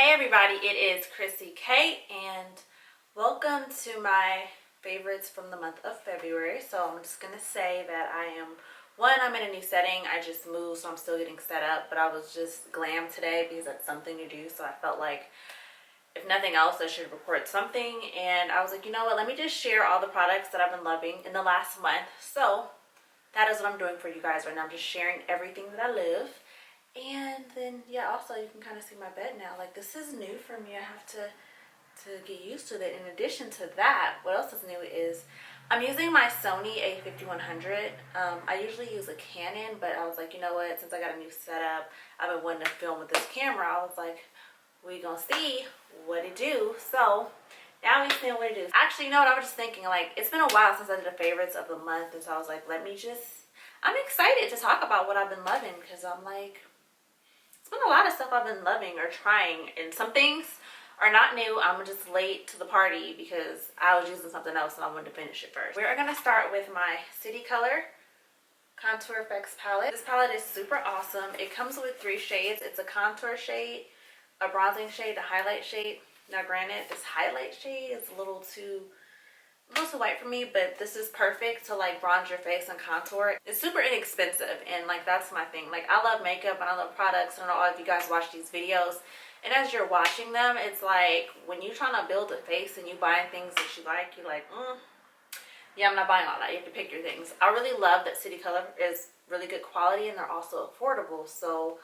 Hey everybody, it is Kryssy.K and welcome to my favorites from the month of February. So I'm just going to say that I'm in a new setting. I just moved, so I'm still getting set up, but I was just glam today because that's something to do. So I felt like if nothing else, I should record something. And I was like, you know what, let me just share all the products that I've been loving in the last month. So that is what I'm doing for you guys right now. I'm just sharing everything that I love. And then yeah, also you can kind of see my bed now. Like, this is new for me. I have to get used to it. In addition to that, what else is new is I'm using my Sony a5100. I usually use a Canon, but I was like, you know what, since I got a new setup, I've been wanting to film with this camera. I was like, we gonna see what it do. So now we see what it is. Actually, you know what, I was just thinking, like, it's been a while since I did the favorites of the month, and so I was like, I'm excited to talk about what I've been loving, because I'm like, it's been a lot of stuff I've been loving or trying, and some things are not new. I'm just late to the party because I was using something else and I wanted to finish it first. We're gonna start with my City Color Contour Effects palette. This palette is super awesome. It comes with 3 shades. It's a contour shade, a bronzing shade, a highlight shade. Now granted, this highlight shade is a little too white for me, but this is perfect to like bronze your face and contour. It's super inexpensive, and like that's my thing. Like, I love makeup and I love products. I don't know if you guys watch these videos, and as you're watching them, it's like when you're trying to build a face and you buying things that you like, you're like, yeah, I'm not buying all that. You have to pick your things. I really love that City Color is really good quality and they're also affordable, so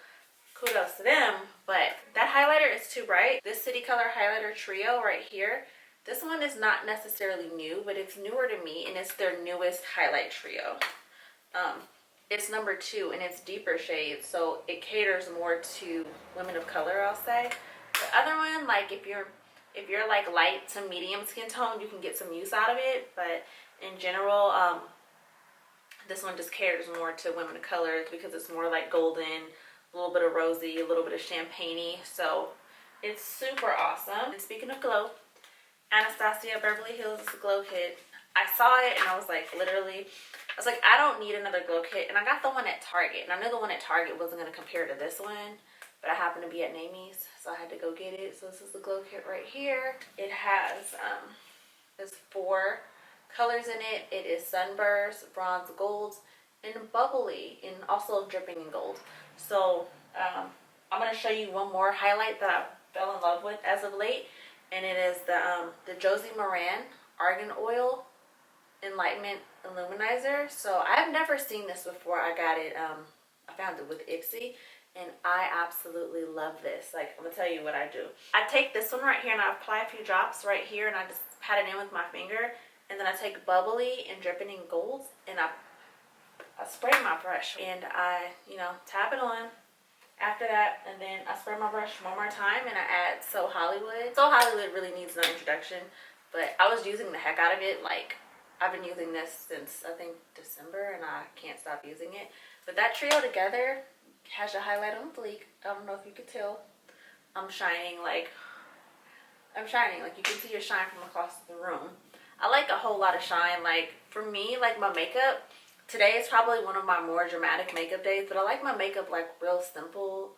kudos to them. But that highlighter is too bright. This City Color highlighter trio right here, this one is not necessarily new, but it's newer to me, and it's their newest highlight trio. It's number 2, and it's deeper shades, so it caters more to women of color, I'll say. The other one, like if you're like light to medium skin tone, you can get some use out of it, but in general, this one just caters more to women of color because it's more like golden, a little bit of rosy, a little bit of champagne-y, so it's super awesome. And speaking of glow, Anastasia Beverly Hills Glow Kit. I saw it and I was like, literally, I was like, I don't need another glow kit. And I got the one at Target, and I knew the one at Target wasn't going to compare to this one, but I happened to be at Namie's, so I had to go get it. So this is the glow kit right here. It has there's 4 colors in it. It is Sunburst, Bronze Gold, and Bubbly, and also Dripping in Gold. So I'm going to show you one more highlight that I fell in love with as of late, and it is the Josie Maran Argan Oil Enlightenment Illuminizer. So I've never seen this before. I got it, I found it with Ipsy, and I absolutely love this. Like, I'm gonna tell you what I do. I take this one right here and I apply a few drops right here, and I just pat it in with my finger, and then I take Bubbly and Dripping in Gold, and I spray my brush, and I, tap it on. After that, and then I spray my brush one more time, and I add So Hollywood. So Hollywood really needs no introduction, but I was using the heck out of it. Like, I've been using this since, I think, December, and I can't stop using it. But that trio together has a highlight on fleek. I don't know if you could tell. I'm shining. Like, you can see your shine from across the room. I like a whole lot of shine. Like, for me, like, my makeup, today is probably one of my more dramatic makeup days, but I like my makeup like real simple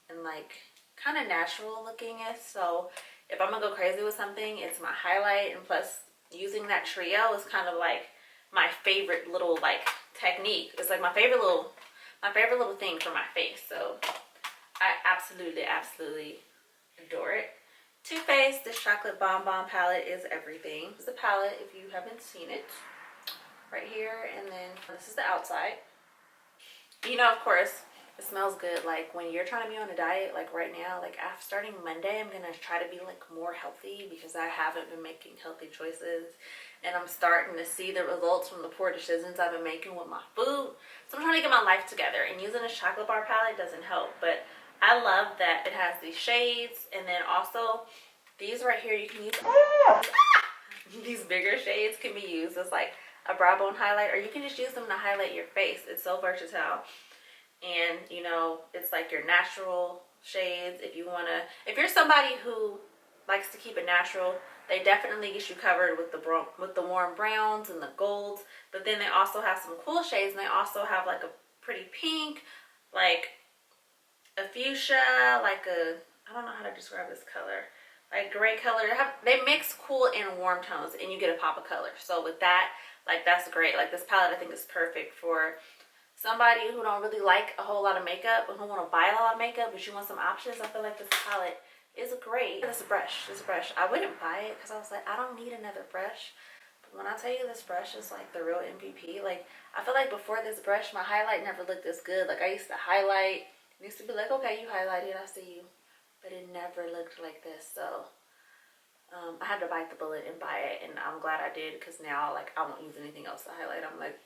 and like kind of natural looking. So if I'm gonna go crazy with something, it's my highlight, and plus using that trio is kind of like my favorite little like technique. It's like my favorite little thing for my face. So I absolutely adore it. TooFaced, this Chocolate Bon Bon palette is everything. It's the palette if you haven't seen it. Right here, and then this is the outside. Of course, it smells good. Like, when you're trying to be on a diet, like right now, like after starting Monday, I'm gonna try to be like more healthy because I haven't been making healthy choices, and I'm starting to see the results from the poor decisions I've been making with my food. So I'm trying to get my life together, and using a chocolate bar palette doesn't help, but I love that it has these shades, and then also these right here, you can use these bigger shades can be used as like a brow bone highlight, or you can just use them to highlight your face. It's so versatile, and it's like your natural shades. If you're somebody who likes to keep it natural, they definitely get you covered with the warm browns and the golds. But then they also have some cool shades, and they also have like a pretty pink, like a fuchsia, like a I don't know how to describe this color. Like gray color. They mix cool and warm tones and you get a pop of color. So with that, like that's great. Like this palette I think is perfect for somebody who don't really like a whole lot of makeup and who want to buy a lot of makeup but you want some options. I feel like this palette is great. This brush. I wouldn't buy it because I was like, I don't need another brush. But when I tell you this brush is like the real MVP, like I feel like before this brush my highlight never looked this good. Like I used to highlight, it used to be like, okay, you highlighted, I see you. But it never looked like this, so I had to bite the bullet and buy it, and I'm glad I did because now like I won't use anything else to highlight. I'm like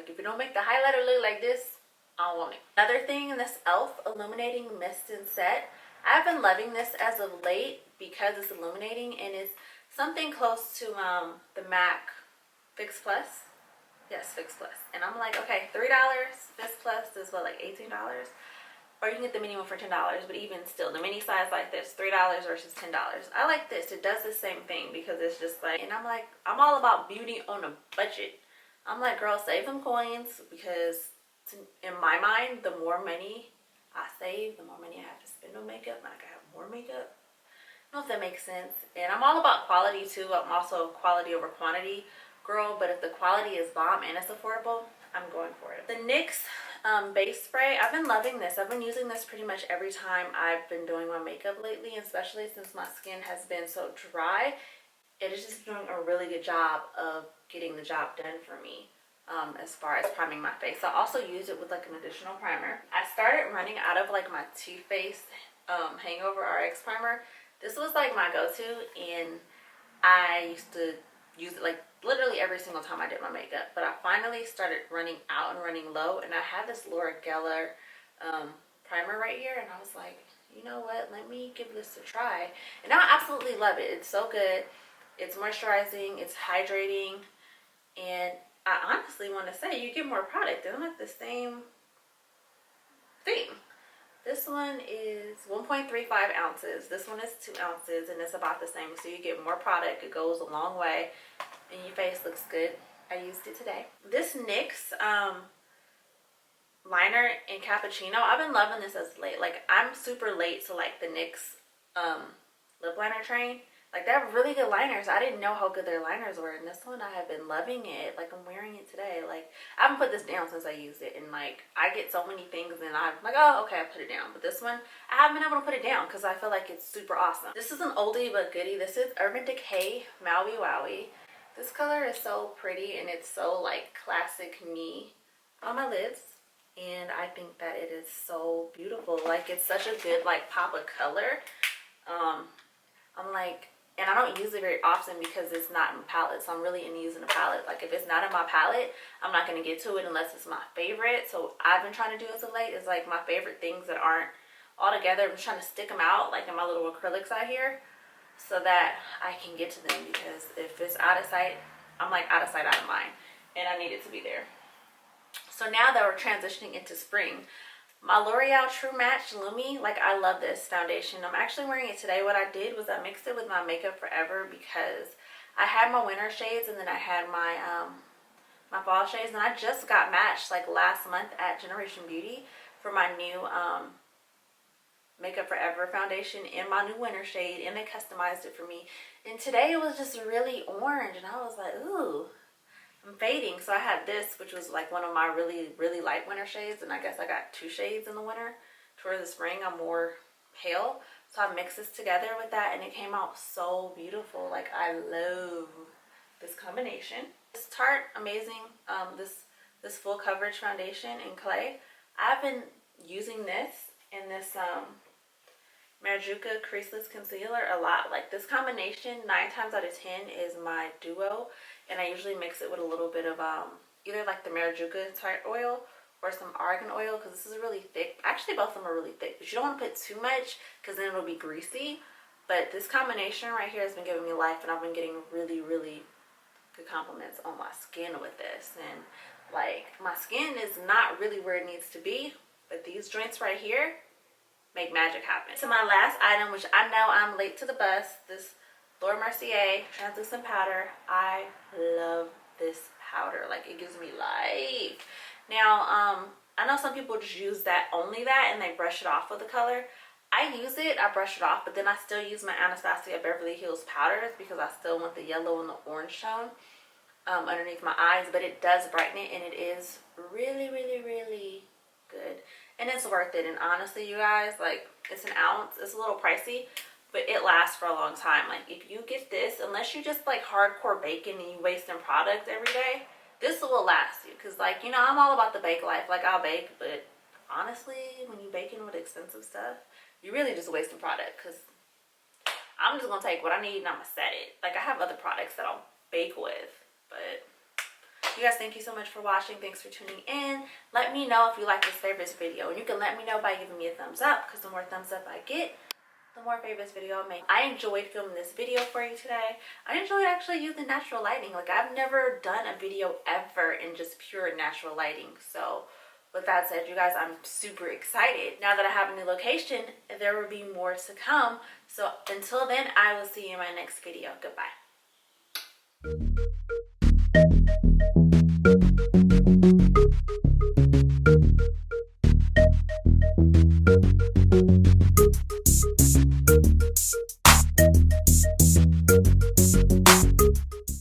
if it don't make the highlighter look like this, I don't want it. Another thing in this e.l.f. Illuminating Mist and Set, I've been loving this as of late because it's illuminating and it's something close to the MAC Fix Plus. Yes, Fix Plus, and I'm like, okay, $3. Fix Plus is what, like $18? Or you can get the mini one for $10, but even still, the mini size like this, $3 versus $10. I like this. It does the same thing because it's just like, and I'm like, I'm all about beauty on a budget. I'm like, girl, save them coins because in my mind, the more money I save, the more money I have to spend on makeup, and I can have more makeup. I don't know if that makes sense. And I'm all about quality too. I'm also quality over quantity girl, but if the quality is bomb and it's affordable, I'm going for it. The NYX base spray, I've been loving this. I've been using this pretty much every time I've been doing my makeup lately, especially since my skin has been so dry. It is just doing a really good job of getting the job done for me as far as priming my face. I also use it with like an additional primer. I started running out of like my TooFaced Hangover RX primer. This was like my go-to, and I used to use it like literally every single time I did my makeup, but I finally started running out and running low, and I had this Laura Geller primer right here, and I was like, you know what, let me give this a try. And now I absolutely love it. It's so good. It's moisturizing, it's hydrating, and I honestly want to say you get more product. They're not the same thing. This one is 1.35 ounces. This one is 2 ounces, and it's about the same. So you get more product. It goes a long way, and your face looks good. I used it today. This NYX liner in Cappuccino, I've been loving this as late. Like, I'm super late to like the NYX lip liner train. Like, they're really good liners. I didn't know how good their liners were, and this one I have been loving it. Like, I'm wearing it today. Like, I haven't put this down since I used it, and like I get so many things and I'm like, oh, okay, I put it down. But this one I haven't been able to put it down because I feel like it's super awesome. This is an oldie but goodie. This is Urban Decay Maui Wowie. This color is so pretty, and it's so like classic me on my lids, and I think that it is so beautiful. Like, it's such a good like pop of color. I'm like, and I don't use it very often because it's not in my palette, so I'm really into using a palette. Like, if it's not in my palette, I'm not going to get to it unless it's my favorite. So I've been trying to do as of late is like my favorite things that aren't all together. I'm just trying to stick them out like in my little acrylics out here so that I can get to them, because if it's out of sight, I'm like out of sight, out of mind, and I need it to be there. So now that we're transitioning into spring, my L'Oreal True Match Lumi, like, I love this foundation. I'm actually wearing it today. What I did was I mixed it with my Makeup Forever because I had my winter shades and then I had my my fall shades, and I just got matched like last month at Generation Beauty for my new Makeup Forever foundation in my new winter shade, and they customized it for me. And today it was just really orange, and I was like, ooh, I'm fading. So I had this, which was like one of my really light winter shades, and I guess I got 2 shades in the winter. Towards the spring I'm more pale, so I mixed this together with that, and it came out so beautiful. Like, I love this combination. This Tarte Amazing this full coverage foundation in clay, I've been using this in this Maracuja Creaseless Concealer a lot. Like, this combination 9 times out of 10 is my duo, and I usually mix it with a little bit of either like the Maracuja Tarte oil or some Argan oil, because this is really thick. Actually, both of them are really thick, but you don't want to put too much because then it'll be greasy. But this combination right here has been giving me life, and I've been getting really good compliments on my skin with this. And like, my skin is not really where it needs to be, but these joints right here make magic happen. So my last item, which I know I'm late to the bus, this Mercier translucent powder. I love this powder. Like, it gives me life. Now, I know some people just use that, only that, and they brush it off with the color. I use it, I brush it off, but then I still use my Anastasia Beverly Hills powders because I still want the yellow and the orange tone underneath my eyes. But it does brighten it, and it is really, really, really good. And it's worth it. And honestly, you guys, like, it's an ounce. It's a little pricey, but it lasts for a long time. Like, if you get this, unless you just like hardcore baking and you wasting products every day, this will last you. Because, like, you know, I'm all about the bake life. Like, I'll bake, but honestly, when you're baking with expensive stuff, you're really just wasting product. Because I'm just going to take what I need and I'm going to set it. Like, I have other products that I'll bake with. But you guys, thank you so much for watching. Thanks for tuning in. Let me know if you like this favorites video. And you can let me know by giving me a thumbs up. Because the more thumbs up I get, the more favorites video I make. I enjoyed filming this video for you today. I enjoyed actually using natural lighting. Like, I've never done a video ever in just pure natural lighting. So with that said, you guys, I'm super excited. Now that I have a new location, there will be more to come. So until then, I will see you in my next video. Goodbye.